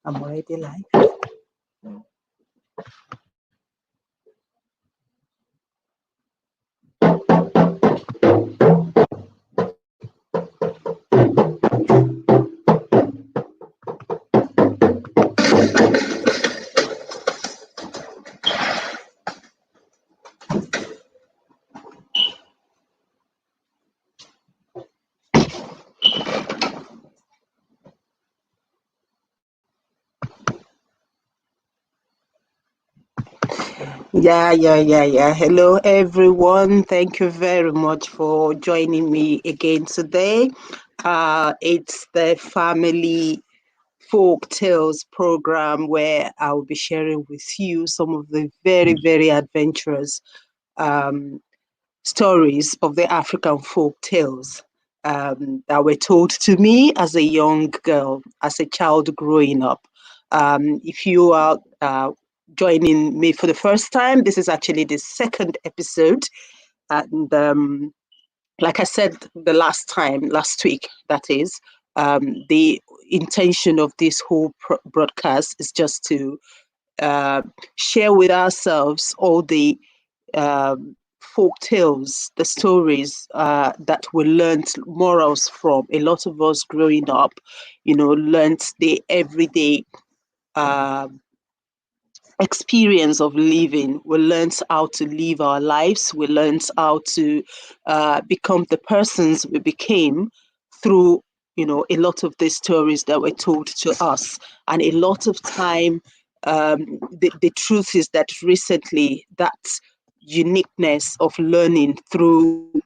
I'm already live. Yeah. Hello, everyone. Thank you very much for joining me again today. It's the Family Folktales program where I'll be sharing with you some of the very, very adventurous um, stories of the African folk tales that were told to me as a young girl, as a child growing up. If you are joining me for the first time, this is actually the second episode. And like I said last week, that is, the intention of this whole broadcast is just to uh, share with ourselves all the folk tales, the stories that we learned morals from. A lot of us growing up, learned the everyday experience of living. We learned how to live our lives. We learned how to become the persons we became through, a lot of these stories that were told to us. And a lot of time, the truth is that recently that uniqueness of learning through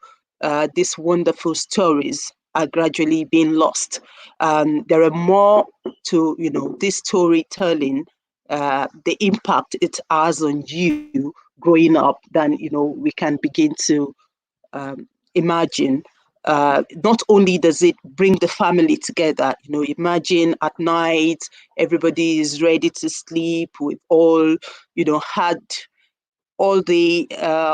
these wonderful stories are gradually being lost. There are more to, this storytelling, the impact it has on you growing up than, we can begin to imagine. Not only does it bring the family together, imagine at night, everybody is ready to sleep. We've all, had all the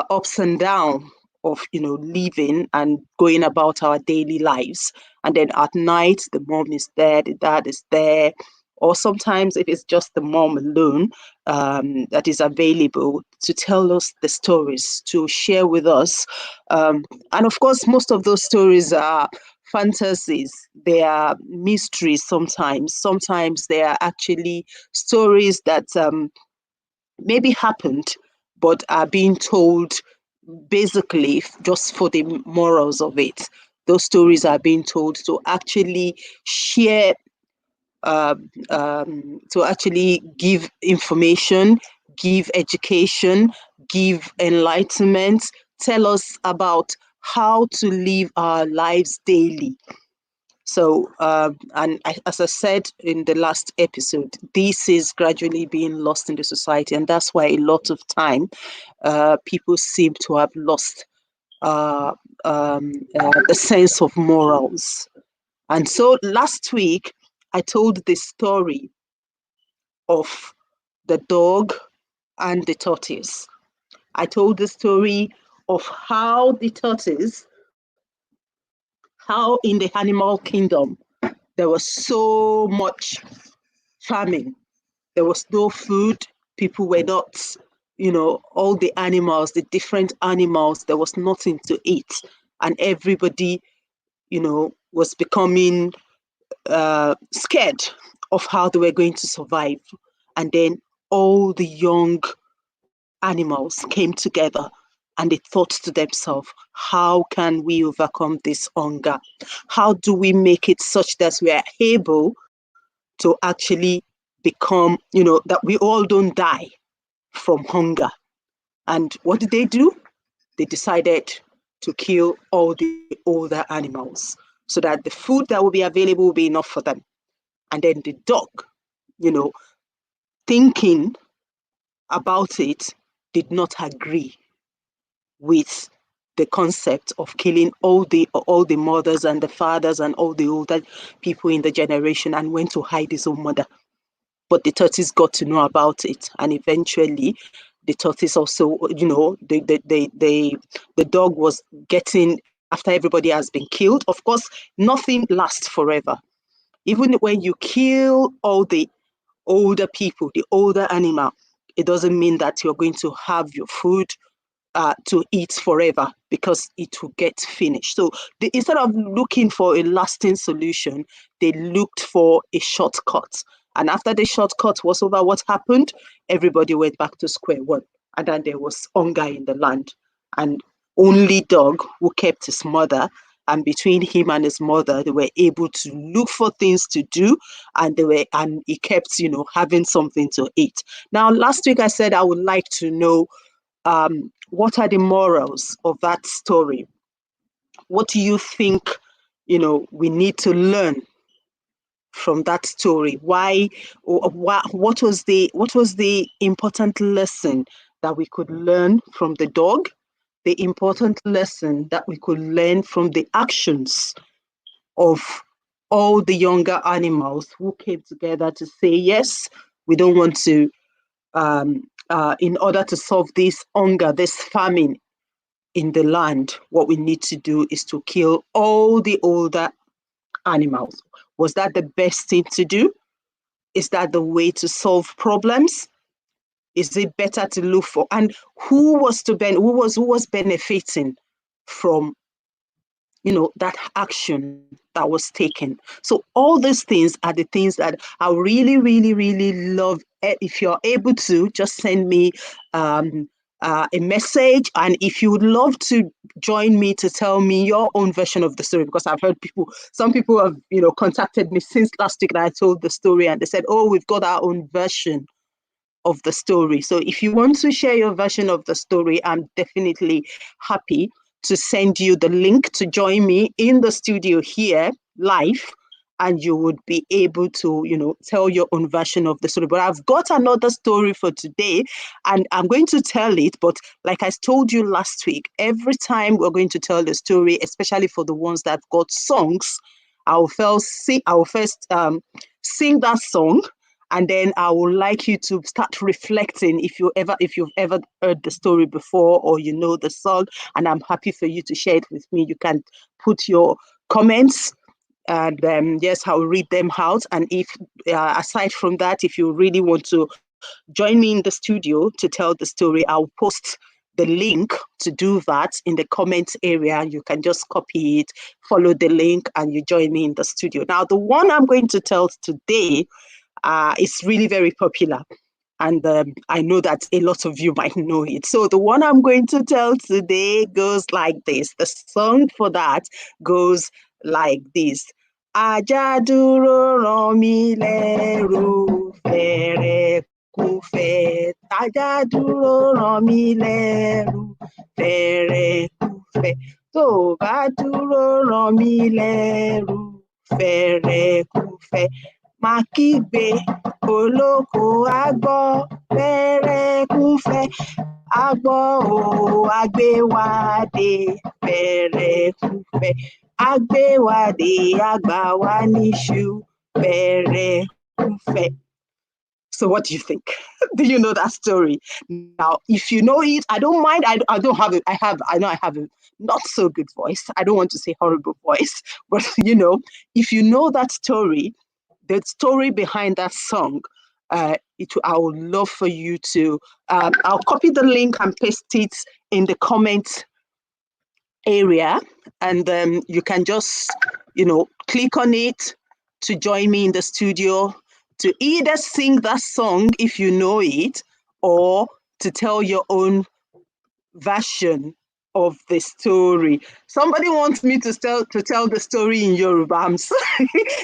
ups and downs of living and going about our daily lives, and then at night the mom is there, the dad is there, or sometimes if it's just the mom alone that is available to tell us the stories, to share with us, and of course most of those stories are fantasies, they are mysteries. Sometimes they are actually stories that maybe happened, but are being told basically just for the morals of it. Those stories are being told to actually share, to actually give information, give education, give enlightenment, tell us about how to live our lives daily. So, as I said in the last episode, this is gradually being lost in the society, and that's why a lot of time people seem to have lost the sense of morals. And so last week, I told the story of the dog and the tortoise. I told the story of how the tortoise, how in the animal kingdom, there was so much famine. There was no food. People were not, all the animals, the different animals, there was nothing to eat. And everybody, was becoming scared of how they were going to survive. And then all the young animals came together and they thought to themselves, how can we overcome this hunger? How do we make it such that we are able to actually become, that we all don't die from hunger? And what did they do? They decided to kill all the older animals so that the food that will be available will be enough for them. And then the dog, you know, thinking about it, did not agree with the concept of killing all the mothers and the fathers and all the older people in the generation, and went to hide his own mother. But the tortoise got to know about it, and eventually the tortoise also, the dog was getting, after everybody has been killed. Of course, nothing lasts forever. Even when you kill all the older people, the older animal, it doesn't mean that you're going to have your food to eat forever, because it will get finished. So instead of looking for a lasting solution, they looked for a shortcut. And after the shortcut was over, what happened? Everybody went back to square one. And then there was hunger in the land. And only dog, who kept his mother, and between him and his mother, they were able to look for things to do, and he kept, having something to eat. Now, last week I said I would like to know, what are the morals of that story? What do you think, we need to learn from that story? Why, or what was the important lesson that we could learn from the dog? The important lesson that we could learn from the actions of all the younger animals who came together to say, yes, we don't want to, in order to solve this hunger, this famine in the land, what we need to do is to kill all the older animals. Was that the best thing to do? Is that the way to solve problems? Is it better to look for, and who was benefiting from, that action that was taken? So all these things are the things that I really, really, really love. If you're able to, just send me a message, and if you would love to join me to tell me your own version of the story, because I've heard some people have, contacted me since last week that I told the story, and they said, oh, we've got our own version of the story. So if you want to share your version of the story, I'm definitely happy to send you the link to join me in the studio here live, and you would be able to, tell your own version of the story. But I've got another story for today, and I'm going to tell it. But like I told you last week, every time we're going to tell the story, especially for the ones that got songs, I'll first sing that song, and then I would like you to start reflecting if you've ever heard the story before, or the song, and I'm happy for you to share it with me. You can put your comments, and yes, I'll read them out. And if aside from that, if you really want to join me in the studio to tell the story, I'll post the link to do that in the comments area. You can just copy it, follow the link, and you join me in the studio. Now, the one I'm going to tell today is really very popular, and I know that a lot of you might know it. So the one I'm going to tell today goes like this. The song for that goes like this. Ajá dúró rán mi lẹ́rù fẹ̀rẹ̀ kò fẹ̀. Ajá dúró rán mi lẹ́rù fẹ̀rẹ̀ kò fẹ̀. Tó o bá dúró rán mi lẹ́rù fẹ̀rẹ̀ kò fẹ̀. Má kígbe olóko á gbọ́ fẹ́rẹ́kúfẹ́, á gbọ́ o agbéwádé fẹ́rẹ́kúfẹ́, agbéwádé àgbà wá níṣu fẹ́rẹ́kúfẹ́. So what do you think? Do you know that story? Now, if you know it, I don't mind. I don't have it. I know I have a not so good voice. I don't want to say horrible voice, but if you know that story, the story behind that song, I would love for you to, I'll copy the link and paste it in the comment area, and you can just, click on it to join me in the studio to either sing that song if you know it, or to tell your own version of the story. Somebody wants me to tell the story in Yoruba.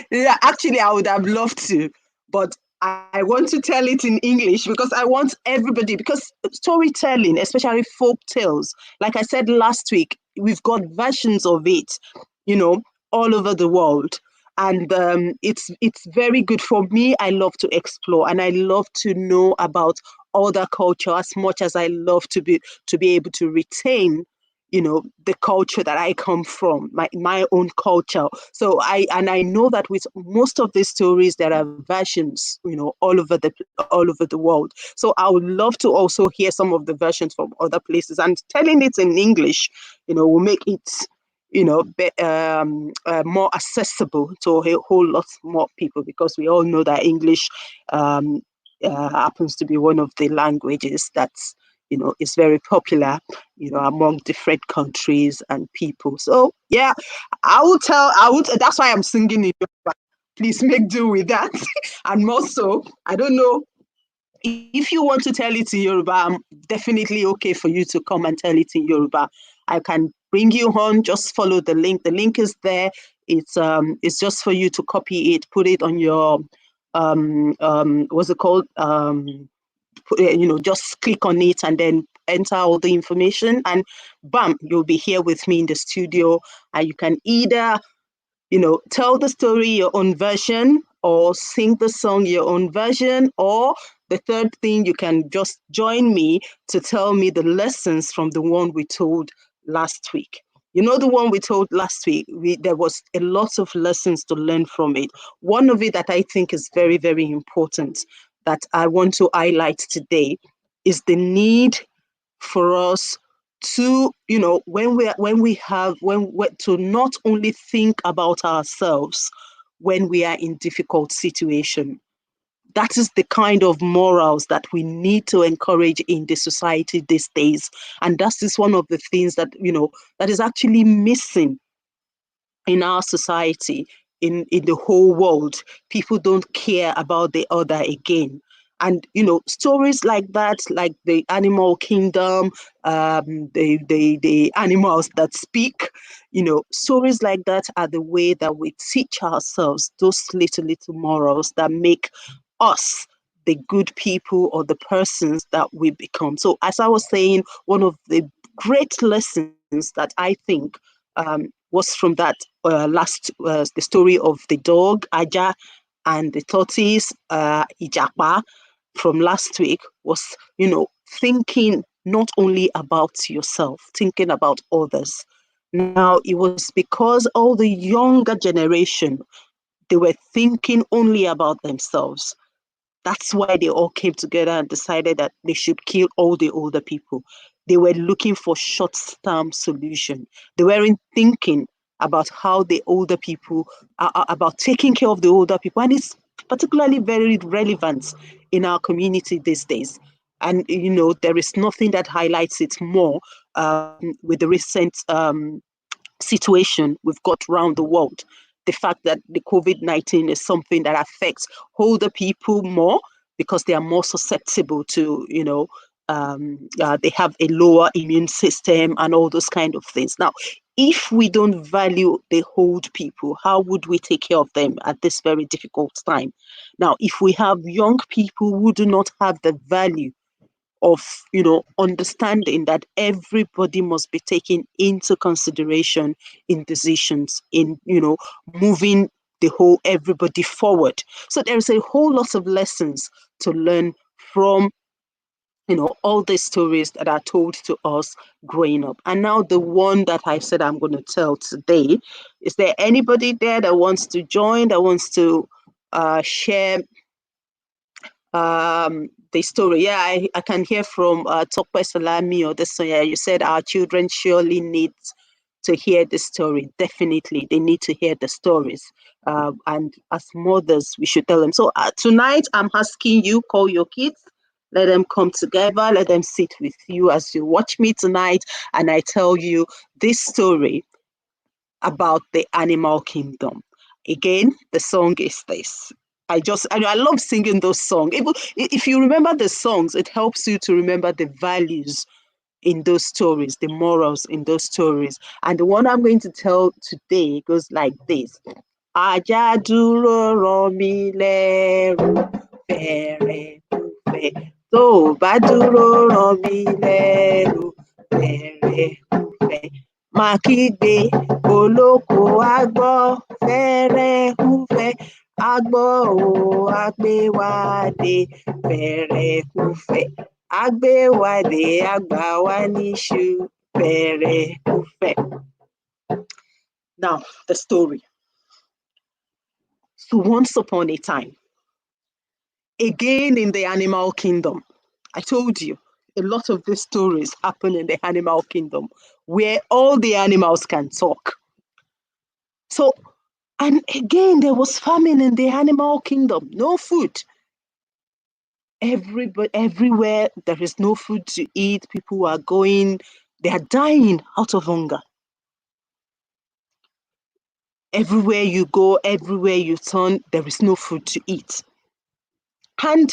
Yeah, actually, I would have loved to, but I want to tell it in English because I want everybody, because storytelling, especially folk tales, like I said last week, we've got versions of it, you know, all over the world. And it's very good for me. I love to explore and I love to know about other culture as much as I love to be able to retain, the culture that I come from, my own culture. So I know that with most of these stories there are versions, all over the world. So I would love to also hear some of the versions from other places, and telling it in English, will make it, more accessible to a whole lot more people, because we all know that English um, happens to be one of the languages that's, is very popular, among different countries and people. So yeah, that's why I'm singing it. Please make do with that. And also, I don't know, if you want to tell it in Yoruba, I'm definitely okay for you to come and tell it in Yoruba. I can bring you on. Just follow the link. The link is there. It's just for you to copy it, put it on your what's it called? Just click on it and then enter all the information, and bam, you'll be here with me in the studio, and you can either tell the story your own version, or sing the song your own version, or the third thing, you can just join me to tell me the lessons from the one we told last week. The one we told last week, there was a lot of lessons to learn from it. One of it that I think is very, very important that I want to highlight today is the need for us to, to not only think about ourselves when we are in difficult situation. That is the kind of morals that we need to encourage in the society these days. And that is one of the things that, that is actually missing in our society, in the whole world. People don't care about the other again. And stories like that, like the animal kingdom, the animals that speak, stories like that are the way that we teach ourselves those little morals that make us the good people or the persons that we become. So as I was saying, one of the great lessons that I think was from that the story of the dog Aja and the tortoise Ijapa from last week was, thinking not only about yourself, thinking about others. Now, it was because all the younger generation, they were thinking only about themselves. That's why they all came together and decided that they should kill all the older people. They were looking for short-term solution. They weren't thinking about how the older people, about taking care of the older people. And it's particularly very relevant in our community these days. And, there is nothing that highlights it more with the recent situation we've got around the world. The fact that the COVID-19 is something that affects older people more because they are more susceptible to, they have a lower immune system and all those kind of things. Now, if we don't value the old people, how would we take care of them at this very difficult time? Now, if we have young people who do not have the value of understanding that everybody must be taken into consideration in decisions, in moving the whole everybody forward. So there's a whole lot of lessons to learn from all the stories that are told to us growing up. And now the one that I said I'm going to tell today, is there anybody there that wants to join, that wants to share the story? Yeah, I can hear from Tokwe Salami or this. Yeah, you said our children surely need to hear the story. Definitely, they need to hear the stories. And as mothers, we should tell them. So tonight, I'm asking you, call your kids, let them come together, let them sit with you as you watch me tonight, and I tell you this story about the animal kingdom. Again, the song is this. I love singing those songs. If you remember the songs, it helps you to remember the values in those stories, the morals in those stories. And the one I'm going to tell today goes like this. Ajá dúró rọ̀ mí lẹ́rù, fẹ̀rẹ̀ kúfẹ̀. Tó o bá dúró ràn mí lẹ́nu, fẹ̀rẹ̀ kúfẹ̀. Máa kígbe, olóko á gbọ́, fẹ̀rẹ̀ kúfẹ̀. Á gbọ́ o, á gbé wá dé, fẹ̀rẹ̀ kúfẹ̀. Á gbé wá dé, á gbà wá níṣu, fẹ̀rẹ̀ kúfẹ̀. Now, the story. So once upon a time, again in the animal kingdom, I told you, a lot of these stories happen in the animal kingdom where all the animals can talk. So, and again, there was famine in the animal kingdom, no food. Everywhere there is no food to eat, people are going, they are dying out of hunger. Everywhere you go, everywhere you turn, there is no food to eat. And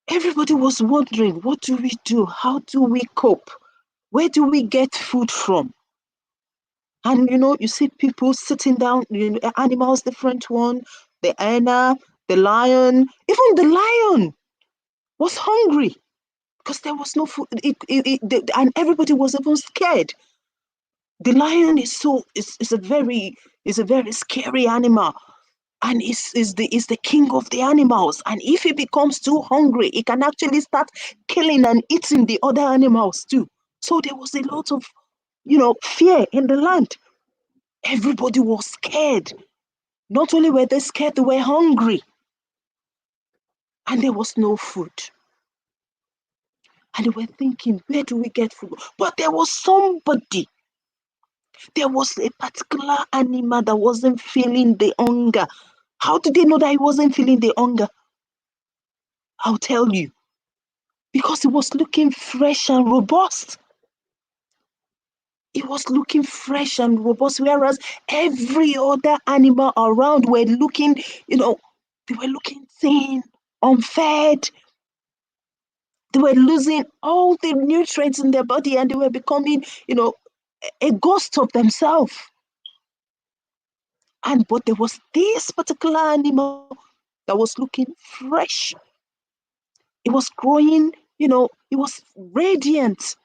everybody was wondering, what do we do? How do we cope? Where do we get food from? And you see people sitting down, animals, different one, the hyena, the lion, even the lion was hungry because there was no food. And everybody was even scared. The lion is a very scary animal. And is the king of the animals. And if he becomes too hungry, he can actually start killing and eating the other animals too. So there was a lot of, fear in the land. Everybody was scared. Not only were they scared, they were hungry. And there was no food. And they were thinking, where do we get food? But there was somebody. There was a particular animal that wasn't feeling the hunger. How did they know that he wasn't feeling the hunger? I'll tell you. Because he was looking fresh and robust. He was looking fresh and robust, whereas every other animal around were looking, they were looking thin, unfed. They were losing all the nutrients in their body and they were becoming, a ghost of themselves. But there was this particular animal that was looking fresh. It was growing, it was radiant.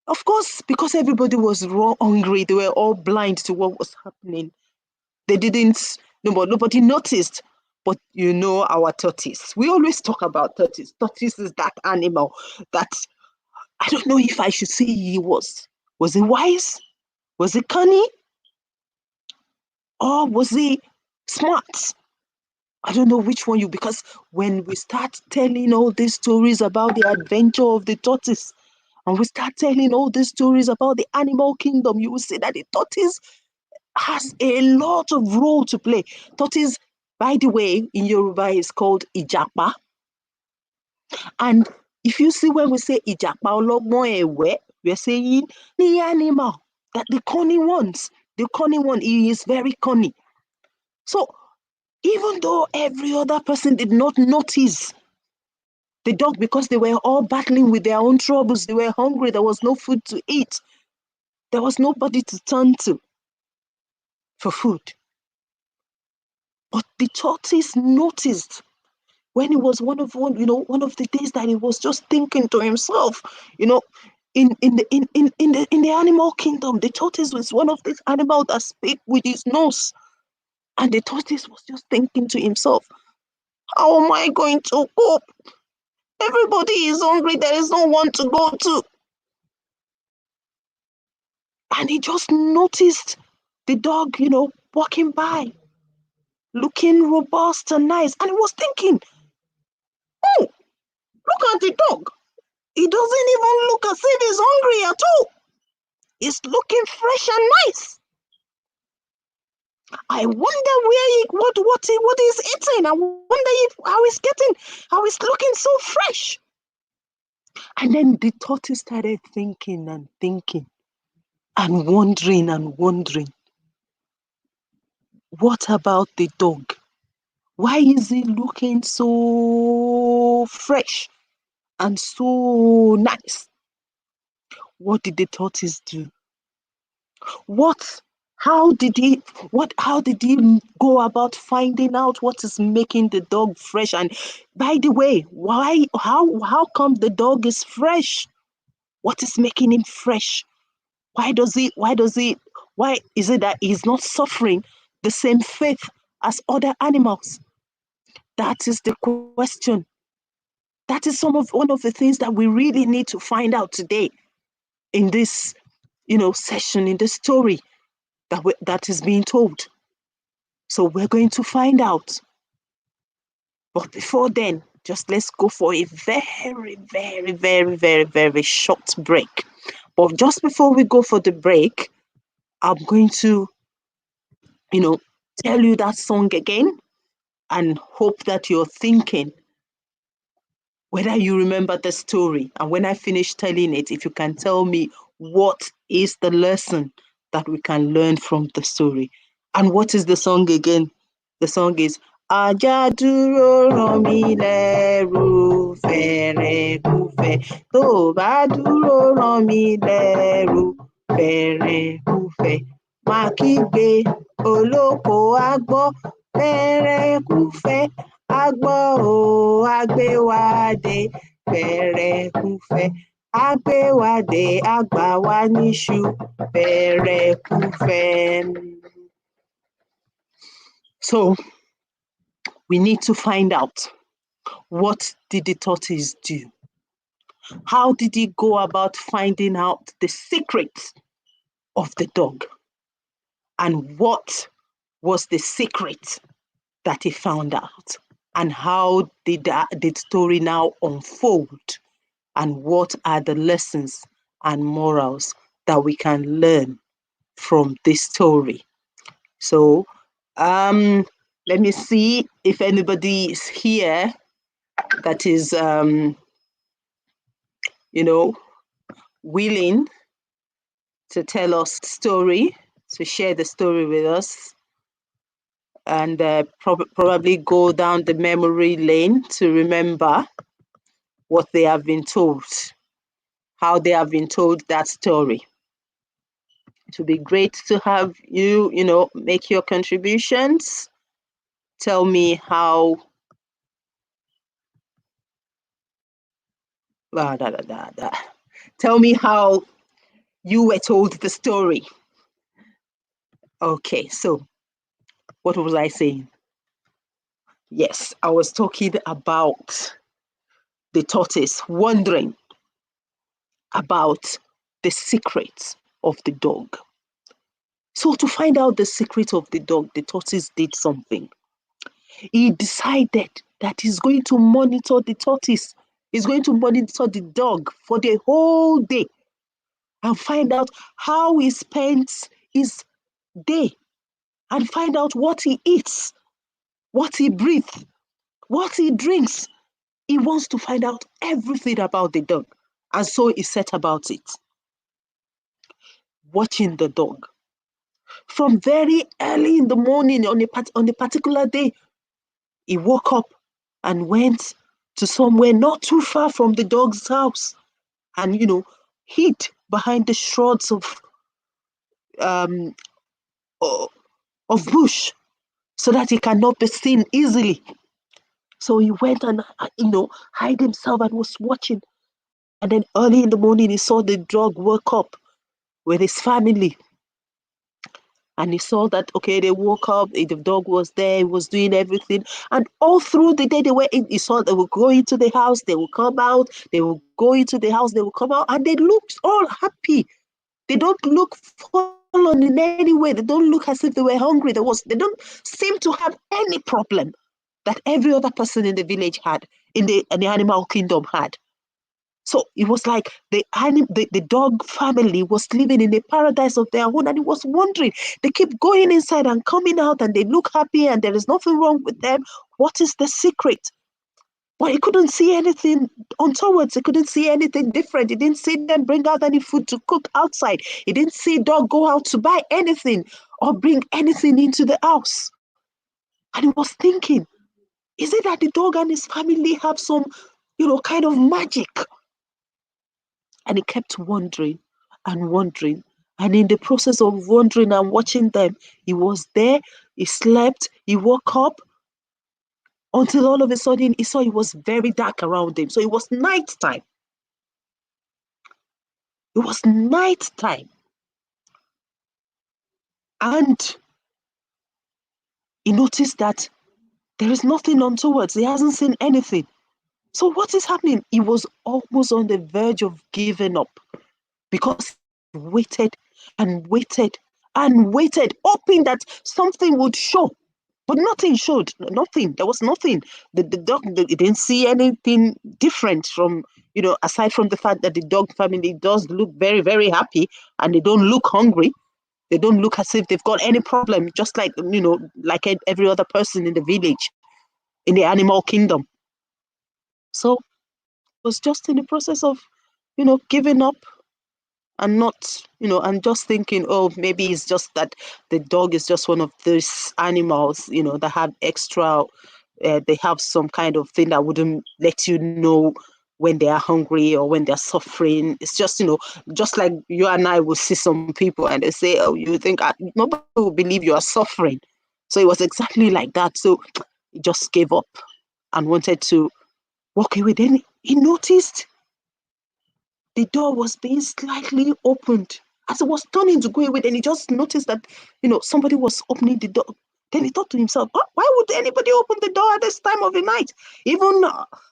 Of course, because everybody was raw hungry, they were all blind to what was happening. They didn't, nobody noticed. But our tortoise. We always talk about tortoise. Tortoise is that animal that, I don't know if I should say he was. Was he wise? Was he cunning? Or was he smart? I don't know which one because when we start telling all these stories about the adventure of the tortoise, and we start telling all these stories about the animal kingdom, you will see that the tortoise has a lot of role to play. Tortoise, by the way, in Yoruba is called Ijapa. And if you see when we say Ijapa Ologbon Ewe, we're saying the animal, that the cunning ones. The cunning one, he is very cunning. So even though every other person did not notice the dog because they were all battling with their own troubles, they were hungry, there was no food to eat. There was nobody to turn to for food. But the tortoise noticed when it was one of the days that he was just thinking to himself, in the animal kingdom, the tortoise was one of these animals that speak with his nose. And the tortoise was just thinking to himself, how am I going to cope? Everybody is hungry, there is no one to go to. And he just noticed the dog, walking by, looking robust and nice. And he was thinking, oh, look at the dog. He doesn't even look as if he's hungry at all. He's looking fresh and nice. I wonder what he's eating. I wonder how he's looking so fresh. And then the tortoise started thinking and thinking and wondering. What about the dog? Why is he looking so fresh and so nice? What did the tortoise do? What How did he go about finding out what is making the dog fresh? And by the way, how come the dog is fresh? What is making him fresh? Why is it that he's not suffering the same fate as other animals? That is the question. That is one of the things that we really need to find out today in this, session, in this story that is being told. So we're going to find out. But before then, just let's go for a very, very, very, very, very short break. But just before we go for the break, I'm going to, tell you that song again and hope that you're thinking whether you remember the story. And when I finish telling it, if you can tell me what is the lesson that we can learn from the story. And what is the song again? The song is Ajá dúró ràn mí lẹ́rù fẹ̀rẹ̀kúfẹ̀, tó o bá dúró ràn mí lẹ́rù fẹ̀rẹ̀kúfẹ̀, máa kígbe olóko á gbọ́ fẹ̀rẹ̀kúfẹ̀ á gbọ́ o á gbé wa dé fẹ̀rẹ̀kúfẹ̀ á gbé wa dé á gbà wá níṣu fẹ̀rẹ̀kúfẹ̀. So we need to find out, what did the tortoise do? How did he go about finding out the secret of the dog? And what was the secret that he found out? And how did the story now unfold? And what are the lessons and morals that we can learn from this story? So let me see if anybody is here that is, willing to tell us the story, to share the story with us, and probably go down the memory lane to remember what they have been told, how they have been told that story. It would be great to have you, make your contributions. Tell me how. Tell me how you were told the story. Okay, so what was I saying? Yes, I was talking about the tortoise wondering about the secret of the dog. So to find out the secret of the dog, the tortoise did something. He decided that he's going to monitor the tortoise. He's going to monitor the dog for the whole day and find out how he spends his day and find out what he eats, what he breathes, what he drinks. He wants to find out everything about the dog. And so he set about it. Watching the dog. From very early in the morning on a particular day, he woke up and went to somewhere not too far from the dog's house and, hid behind the shrubs um, of bush so that he cannot be seen easily. So he went and, hid himself and was watching. And then early in the morning, he saw the dog wake up with his family. And he saw that, okay, they woke up, the dog was there, he was doing everything. And all through the day, he saw they would go into the house, they would come out, they would go into the house, they would come out, and they looked all happy. They don't look fallen in any way. They don't look as if they were hungry. They don't seem to have any problem that every other person in the village had, in the animal kingdom had. So it was like the dog family was living in a paradise of their own, and he was wondering. They keep going inside and coming out, and they look happy, and there is nothing wrong with them. What is the secret? But he couldn't see anything untoward. He couldn't see anything different. He didn't see them bring out any food to cook outside. He didn't see dog go out to buy anything or bring anything into the house. And he was thinking, is it that the dog and his family have some, kind of magic? And he kept wondering and wondering And in the process of wandering and watching them, he was there, he slept, he woke up, until all of a sudden he saw it was very dark around him. So it was night time. It was night time. And he noticed that there is nothing untowards. He hasn't seen anything. So what is happening? He was almost on the verge of giving up because he waited and waited and waited, hoping that something would show. But nothing showed. Nothing. There was nothing. The dog didn't see anything different from, aside from the fact that the dog family does look very, very happy and they don't look hungry. They don't look as if they've got any problem, just like, like every other person in the village, in the animal kingdom. So it was just in the process of, giving up and not, and just thinking, oh, maybe it's just that the dog is just one of those animals, that have extra, they have some kind of thing that wouldn't let you know when they are hungry or when they're suffering. It's just, just like you and I will see some people and they say, oh, you think nobody will believe you are suffering. So it was exactly like that. So he just gave up and wanted to walk away. Then he noticed the door was being slightly opened. As he was turning to go away, then he just noticed that, somebody was opening the door. Then he thought to himself, oh, why would anybody open the door at this time of the night? Even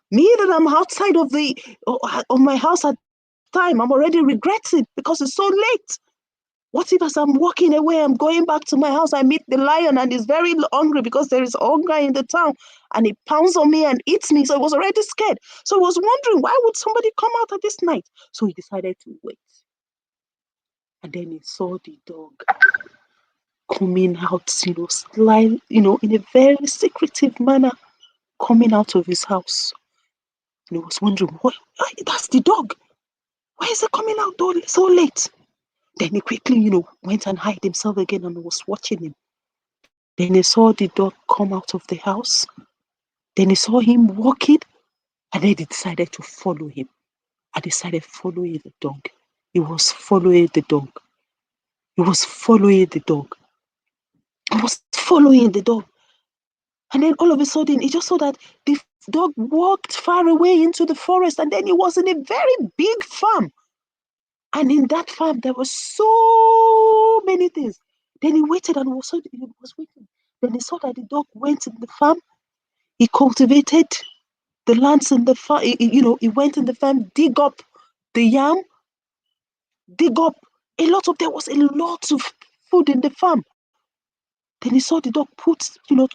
me that I'm outside of my house at the time, I'm already regretting because it's so late. What if as I'm walking away, I'm going back to my house, I meet the lion and he's very hungry because there is hunger in the town and he pounds on me and eats me. So he was already scared. So he was wondering, why would somebody come out at this night? So he decided to wait. And then he saw the dog coming out, in a very secretive manner, coming out of his house. And he was wondering, what? That's the dog. Why is he coming out so late? Then he quickly, went and hid himself again and was watching him. Then he saw the dog come out of the house. Then he saw him walking, and then he decided to follow him. I decided following the dog. He was following the dog. He was following the dog. He was following the dog. And then all of a sudden, he just saw that the dog walked far away into the forest, and then he was in a very big farm. And in that farm, there were so many things. Then he waited and he was waiting. Then he saw that the dog went in the farm. He cultivated the lands in the farm. He went in the farm, dig up the yam, dig up there was a lot of food in the farm. Then he saw the dog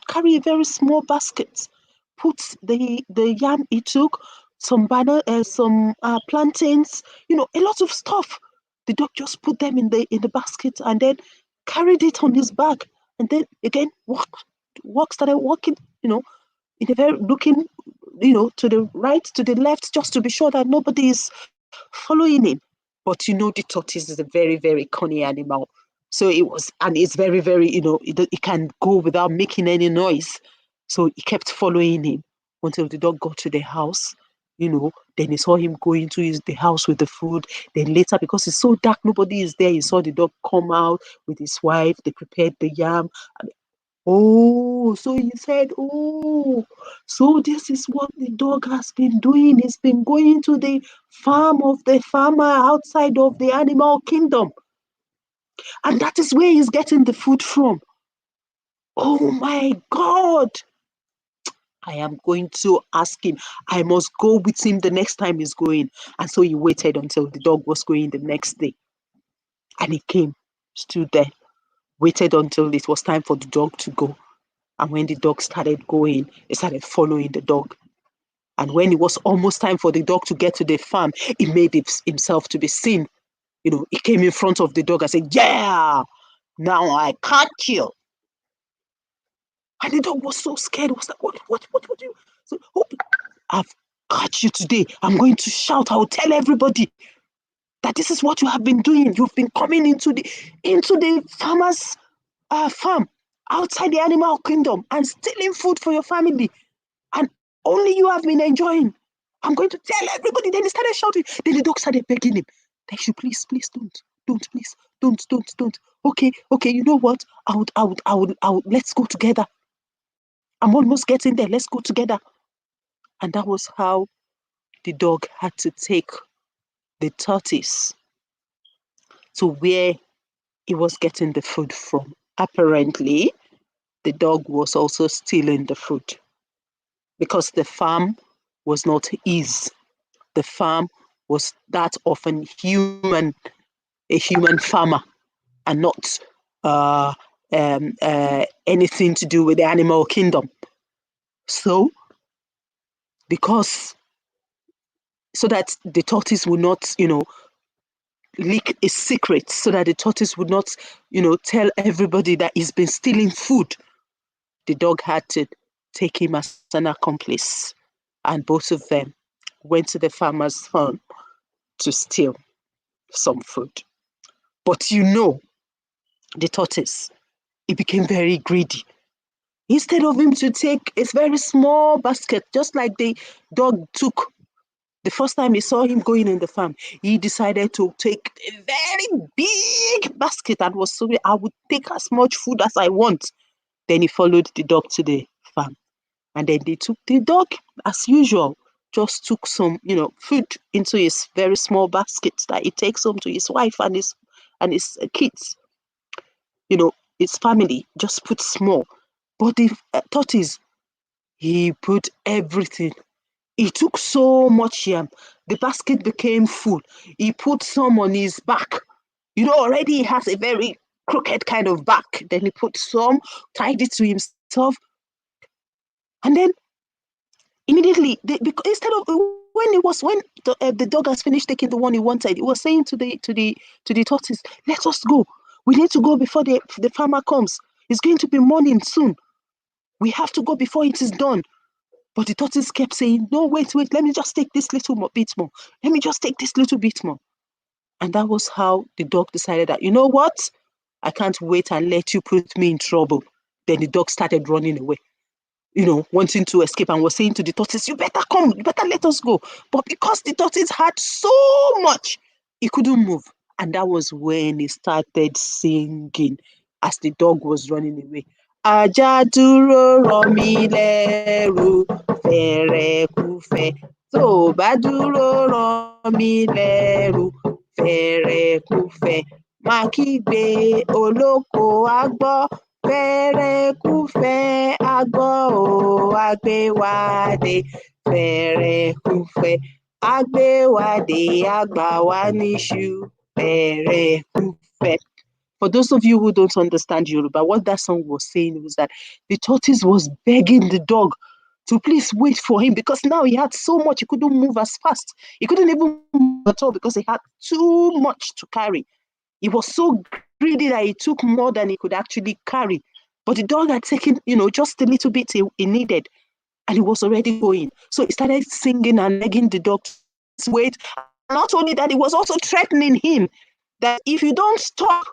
carry a very small basket, put the yam he took, some plantains, a lot of stuff. The dog just put them in the basket and then carried it on his back, and then again started walking, in a very looking, to the right, to the left, just to be sure that nobody is following him. But the tortoise is a very, very cunning animal. So it was, and it's very, very, it can go without making any noise. So he kept following him until the dog got to the house. Then he saw him go into the house with the food. Then later, because it's so dark, nobody is there. He saw the dog come out with his wife. They prepared the yam. Oh, so he said, oh, so this is what the dog has been doing. He's been going to the farm of the farmer outside of the animal kingdom. And that is where he's getting the food from. Oh my God. I am going to ask him. I must go with him the next time he's going. And so he waited until the dog was going the next day. And he came, stood there, waited until it was time for the dog to go. And when the dog started going, he started following the dog. And when it was almost time for the dog to get to the farm, he made himself to be seen. He came in front of the dog and said, yeah, now I catch you. And the dog was so scared. He was like, what would you? So, oh, I've caught you today. I'm going to shout. I'll tell everybody that this is what you have been doing. You've been coming into the farmer's farm outside the animal kingdom and stealing food for your family. And only you have been enjoying. I'm going to tell everybody. Then he started shouting. Then the dog started begging him. Thank you, please don't. don't, please, don't. Okay, you know what? Let's go together. I'm almost getting there. Let's go together. And that was how the dog had to take the tortoise to where he was getting the food from. Apparently, the dog was also stealing the food because the farm was not his. The farm was that of a human farmer, and not anything to do with the animal kingdom. So, because so that the tortoise would not, leak a secret, so that the tortoise would not, tell everybody that he's been stealing food, the dog had to take him as an accomplice. And both of them went to the farmer's farm to steal some food. But the tortoise, he became very greedy. Instead of him to take a very small basket, just like the dog took the first time he saw him going in the farm, he decided to take a very big basket and was sorry, I would take as much food as I want. Then he followed the dog to the farm. And then they took the dog, as usual, just took some, food into his very small basket that he takes home to his wife and his kids. His family just put small. But the tortoise, he put everything. He took so much yam. The basket became full. He put some on his back. Already he has a very crooked kind of back. Then he put some, tied it to himself. And then immediately, instead of when the dog has finished taking the one he wanted, he was saying to the tortoise, "Let us go. We need to go before the farmer comes. It's going to be morning soon. We have to go before it is done." But the tortoise kept saying, "No, wait, let me just take this little bit more. Let me just take this little bit more." And that was how the dog decided that, you know what? I can't wait and let you put me in trouble. Then the dog started running away, wanting to escape, and was saying to the tortoise, "You better come, you better let us go." But because the tortoise had so much, he couldn't move. And that was when he started singing as the dog was running away. Ajá dúró rọ̀ mí lẹ́rù, fẹ̀rẹ̀kúfẹ̀. Tó bá dúró rọ̀ mí lẹ́rù, fẹ̀rẹ̀kúfẹ̀. Má kígbe olóko á gbọ́, fẹ̀rẹ̀kúfẹ̀ á gbọ́ o, á gbé wa dé. Fẹ̀rẹ̀kúfẹ̀ á gbé wa dé, á gbà wá níṣu. Fẹ̀rẹ̀kúfẹ̀. For those of you who don't understand Yoruba, what that song was saying was that the tortoise was begging the dog to please wait for him, because now he had so much, he couldn't move as fast. He couldn't even move at all because he had too much to carry. He was so greedy that he took more than he could actually carry. But the dog had taken, just a little bit he needed, and he was already going. So he started singing and begging the dog to wait. Not only that, he was also threatening him that if you don't stop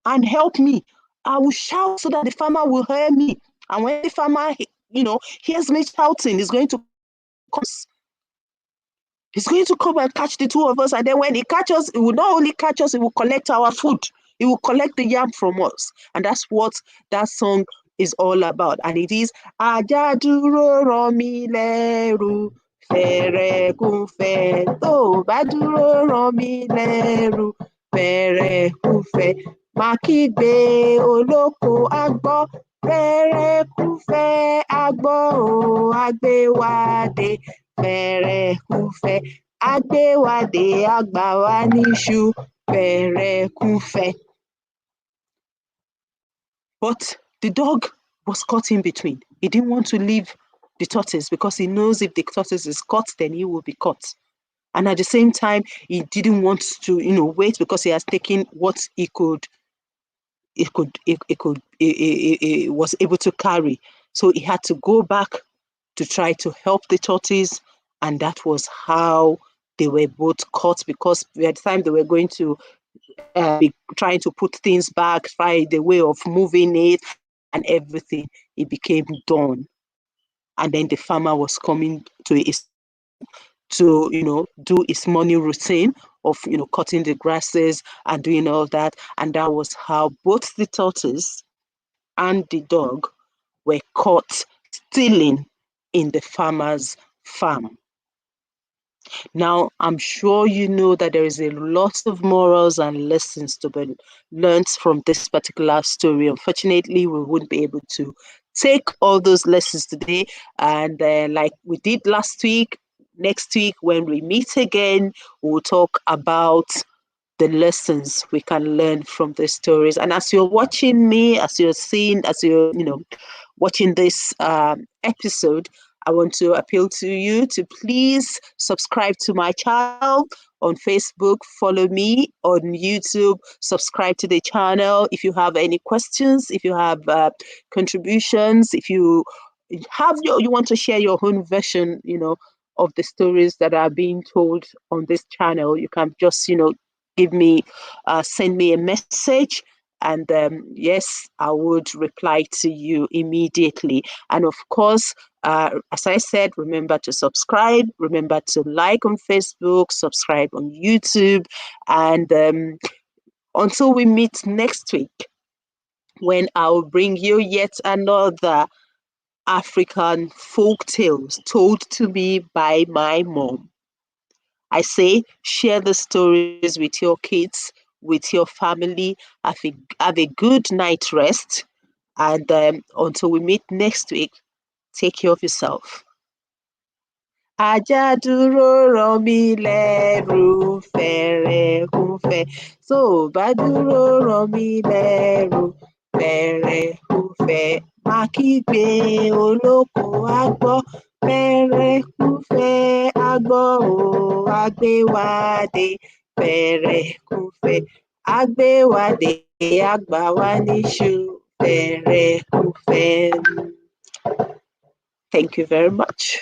and help me, I will shout so that the farmer will hear me. And when the farmer, hears me shouting, he's going to come. He's going to come and catch the two of us. And then when he catches, he will not only catch us, he will collect our food. He will collect the yam from us. And that's what that song is all about. And it is Ajá dúró rọ̀ mí lẹ́rù, fẹ̀rẹ̀kúfẹ̀. Tó bá dúró rọ̀ mí lẹ́rù, fẹ̀rẹ̀kúfẹ̀. Má kígbe olóko á gbọ́, fẹ̀rẹ̀kúfẹ̀ á gbọ́ o, á gbé wa dé. Fẹ̀rẹ̀kúfẹ̀ á gbé wa dé, á gbà wá níṣu. Fẹ̀rẹ̀kúfẹ̀. But the dog was caught in between. He didn't want to leave the tortoise because he knows if the tortoise is caught, then he will be caught. And at the same time, he didn't want to, wait because he has taken what he was able to carry. So he had to go back to try to help the tortoise, and that was how they were both caught, because by the time they were going to be trying to put things back, try the way of moving it and everything, it became dawn. And then the farmer was coming to do his morning routine of, cutting the grasses and doing all that. And that was how both the tortoise and the dog were caught stealing in the farmer's farm. Now, I'm sure you know that there is a lot of morals and lessons to be learned from this particular story. Unfortunately, we wouldn't be able to take all those lessons today. And like we did last week, next week, when we meet again, we'll talk about the lessons we can learn from the stories. And as you're watching me, as you're seeing, as you're, watching this episode, I want to appeal to you to please subscribe to my channel on Facebook, follow me on YouTube, subscribe to the channel. If you have any questions, if you have contributions, if you you want to share your own version, of the stories that are being told on this channel, you can just, give me, send me a message, and yes, I would reply to you immediately. And of course, as I said, remember to subscribe, remember to like on Facebook, subscribe on YouTube, and until we meet next week, when I'll bring you yet another African folk tales told to me by my mom. I say, share the stories with your kids, with your family. Have a good night rest. And until we meet next week, take care of yourself. Ajá dúró rán mi lẹ́rù fẹ̀rẹ̀kúfẹ̀. Tó o bá dúró rán mi lẹ́rù fẹ̀rẹ̀kúfẹ̀. Má kígbe olóko á gbọ́ fẹ̀rẹ̀kúfẹ̀ á gbọ́ o agbéwádé fẹ̀rẹ̀kúfẹ̀ agbéwádé àgbà wá níṣu fẹ̀rẹ̀kúfẹ̀. Thank you very much.